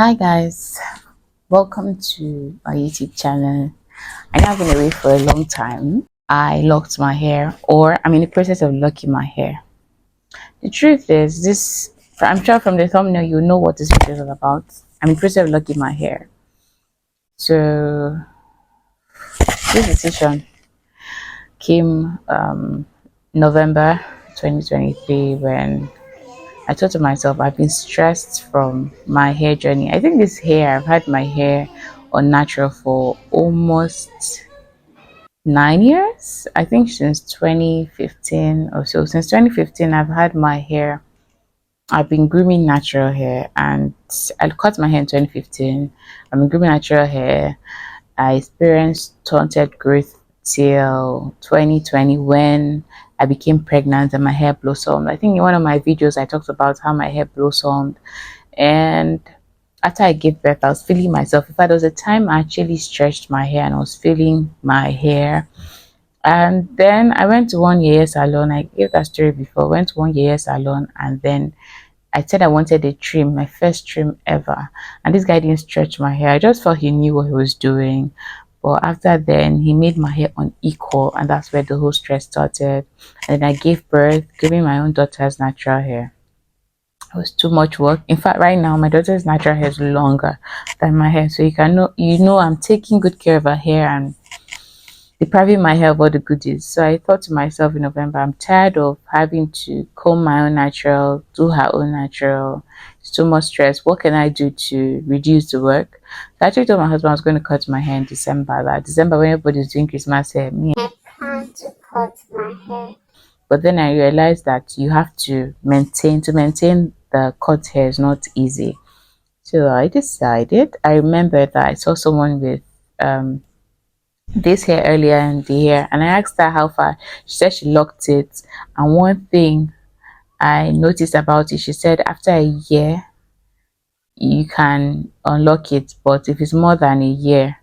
Hi guys, welcome to my YouTube channel. I know I've been away for a long time. I locked my hair, or I'm in the process of locking my hair. The truth is, I'm sure from the thumbnail you know what this video is all about. I'm in the process of locking my hair. So this decision came November 2023 when I thought to myself, I've been stressed from my hair journey. I think I've had my hair unnatural for almost 9 years. I think since 2015 or so. Since 2015, I've been grooming natural hair, and I cut my hair in 2015. I've been grooming natural hair. I experienced stunted growth till 2020 when I became pregnant and my hair blossomed. I think in one of my videos I talked about how my hair blossomed, and after I gave birth I was feeling myself. In fact, there was a time I actually stretched my hair and I was feeling my hair. And then I went to one hair salon. I gave that story before. Went to one hair salon, and then I said I wanted a trim, my first trim ever. And this guy didn't stretch my hair. I just felt he knew what he was doing. But after then, he made my hair unequal, and that's where the whole stress started. And then I gave birth, giving my own daughter's natural hair. It was too much work. In fact, right now my daughter's natural hair is longer than my hair, so you know I'm taking good care of her hair and depriving my hair of all the goodies. So I thought to myself in November, I'm tired of having to comb my own natural, do her own natural. It's too much stress. What can I do to reduce the work? So I actually told my husband I was going to cut my hair in December. Like December, when everybody's doing Christmas hair, me, I plan to cut my hair. But then I realized that you have to maintain the cut hair is not easy. So I decided. I remember that I saw someone with this hair earlier in the year, and I asked her how far. She said she locked it, and one thing I noticed about it, she said after a year you can unlock it, but if it's more than a year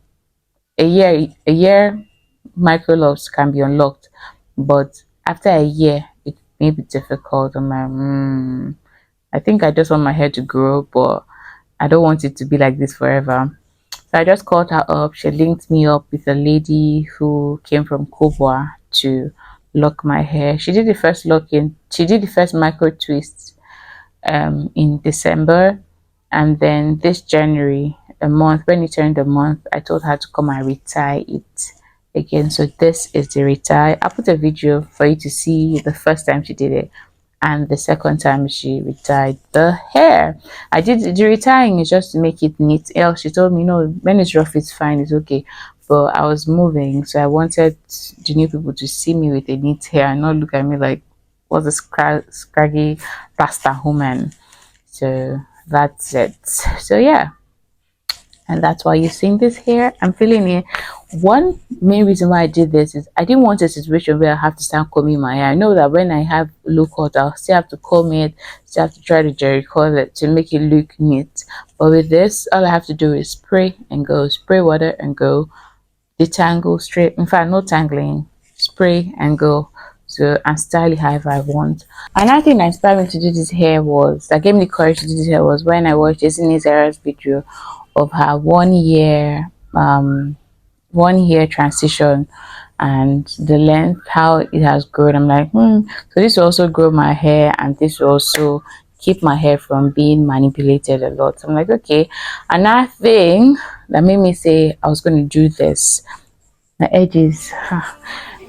Microlocs can be unlocked, but after a year it may be difficult. I'm like, I think I just want my hair to grow, but I don't want it to be like this forever. So I just called her up. She linked me up with a lady who came from Kubwa to lock my hair. She did the first locking. She did the first micro twist in December, and then this January, a month when it turned a month, I told her to come and retie it again. So this is the retie. I put a video for you to see the first time she did it and the second time she retied the hair. I did the retying is just to make it neat. Else she told me, no, when it's rough it's fine, it's okay. But I was moving, so I wanted the new people to see me with a neat hair and not look at me like what's a scraggy rasta woman. So that's it. So yeah, and that's why you're seeing this hair. I'm feeling it. One main reason why I did this is I didn't want a situation where I have to start combing my hair. I know that when I have low cut, I'll still have to comb it, still have to try to jerry curl it to make it look neat. But with this, all I have to do is spray and go, spray water and go, detangle straight. In fact, no tangling, spray and go. So and style it however I want. Another thing that inspired me to do this hair was that gave me the courage to do this hair was when I watched Disney Zara's video of her 1 year 1 year transition and the length, how it has grown. I'm like, so this will also grow my hair, and this will also keep my hair from being manipulated a lot. So I'm like, okay. Another thing that made me say I was going to do this, my edges.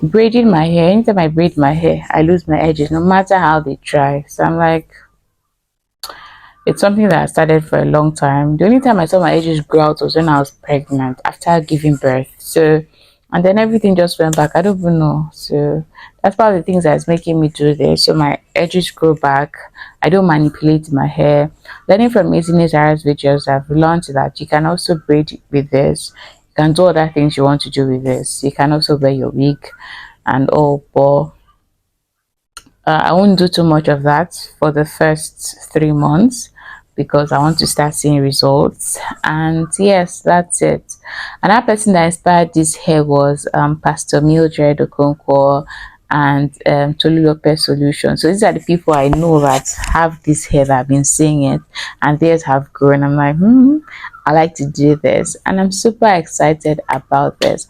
Braiding my hair, anytime I braid my hair I lose my edges no matter how they try. So I'm like, it's something that I started for a long time. The only time I saw my edges grow out was when I was pregnant after giving birth. So, and then everything just went back. I don't even know. So that's part of the things that's making me do this. So my edges grow back. I don't manipulate my hair. Learning from Amazing Zara's videos, I've learned that you can also braid with this. You can do other things you want to do with this. You can also wear your wig and all, but I won't do too much of that for the first 3 months because I want to start seeing results. And yes, that's it. Another person that inspired this hair was Pastor Mildred Okonkwo and Tolulope solution. So these are the people I know that have this hair that have been seeing it, and theirs have grown. I'm like, I like to do this, and I'm super excited about this.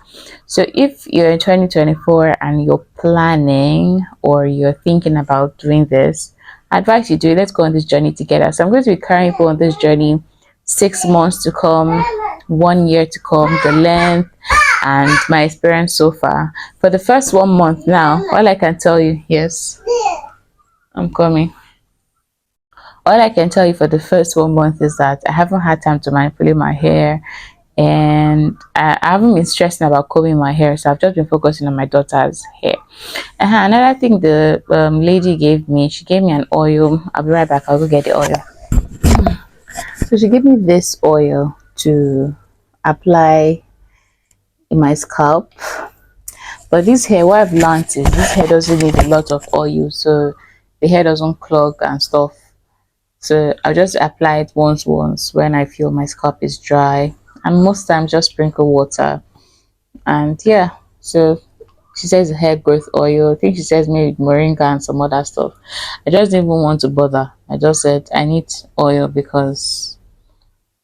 So if you're in 2024 and you're planning or you're thinking about doing this, I advise you do it. Let's go on this journey together. So I'm going to be carrying you on this journey 6 months to come, 1 year to come, the length and my experience so far. For the first 1 month now, all I can tell you, yes, I'm coming. All I can tell you for the first 1 month is that I haven't had time to manipulate my hair, and I haven't been stressing about combing my hair, so I've just been focusing on my daughter's hair. Another thing the lady gave me, she gave me an oil. I'll be right back. I'll go get the oil. So she gave me this oil to apply in my scalp. But this hair, what I've learned is this hair doesn't need a lot of oil, so the hair doesn't clog and stuff. So I just apply it once when I feel my scalp is dry, and most times just sprinkle water. And yeah, so she says hair growth oil. I think she says maybe moringa and some other stuff. I just didn't even want to bother. I just said I need oil because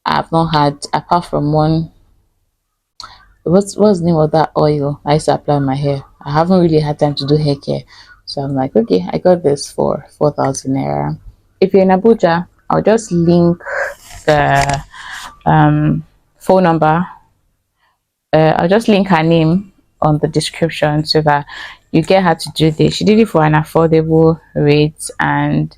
I've not had, apart from one, what's the name of that oil I used to apply on my hair. I haven't really had time to do hair care, so I'm like, okay, I got this for 4,000 naira. If you're in Abuja, I'll just link the phone number. I'll just link her name on the description so that you get her to do this. She did it for an affordable rate, and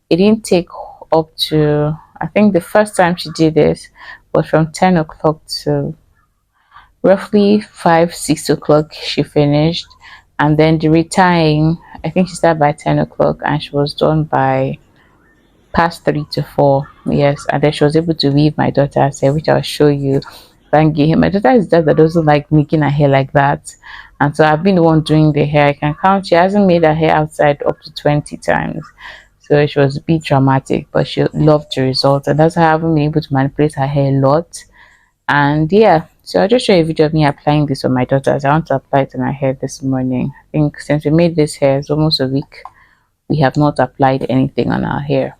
it didn't take up to, I think the first time she did this was from 10 o'clock to roughly 5-6 o'clock she finished. And then the retying, I think she started by 10 o'clock and she was done by past 3 to 4. Yes, and then she was able to weave my daughter's hair, which I'll show you. Thank you. My daughter is just that doesn't like making her hair like that, and so I've been the one doing the hair. I can count, she hasn't made her hair outside up to 20 times. So she was a bit dramatic, but she loved the result, and that's how I haven't been able to manipulate her hair a lot. And yeah, so I'll just show you a video of me applying this on my daughters. I want to apply it on her hair this morning. I think since we made this hair, it's almost a week we have not applied anything on our hair.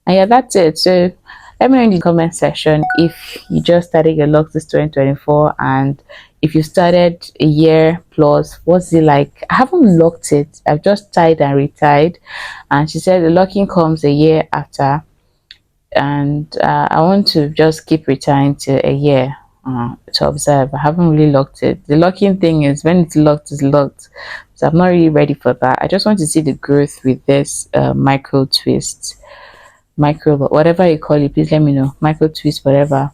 And yeah, that's it. So let me know in the comment section if you just started your locks this 2024, and if you started a year plus, what's it like? I haven't locked it, I've just tied and retied, and she said the locking comes a year after, and I want to just keep retying to a year to observe. I haven't really locked it. The locking thing is when it's locked, so I'm not really ready for that. I just want to see the growth with this micro twist, micro whatever you call it. Please let me know, micro twist, whatever.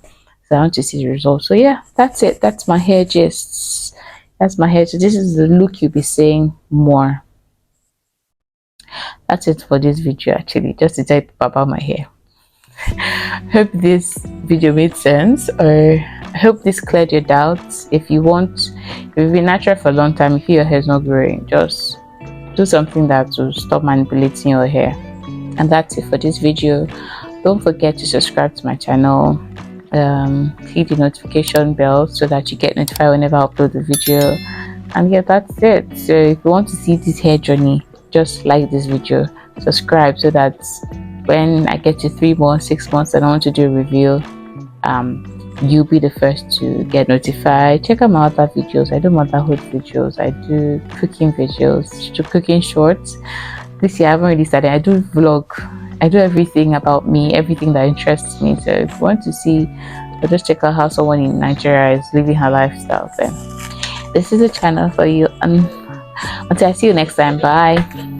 So I want to see the results. So yeah, that's it. That's my hair gist. That's my hair. So this is the look you'll be seeing more. That's it for this video, actually, just to tell you about my hair. Hope this video made sense, or I hope this cleared your doubts. If you've been natural for a long time, if your hair is not growing, just do something that will stop manipulating your hair. And that's it for this video. Don't forget to subscribe to my channel, hit the notification bell so that you get notified whenever I upload the video. And yeah, that's it. So if you want to see this hair journey, just like this video, subscribe, so that when I get to 3 months, 6 months and I want to do a review, you'll be the first to get notified. Check out my other videos. I do motherhood videos, I do cooking videos, cooking shorts. This year I haven't really started. I do vlog, I do everything about me, everything that interests me. So if you want to see or just check out how someone in Nigeria is living her lifestyle, then this is a channel for you. Until I see you next time, bye.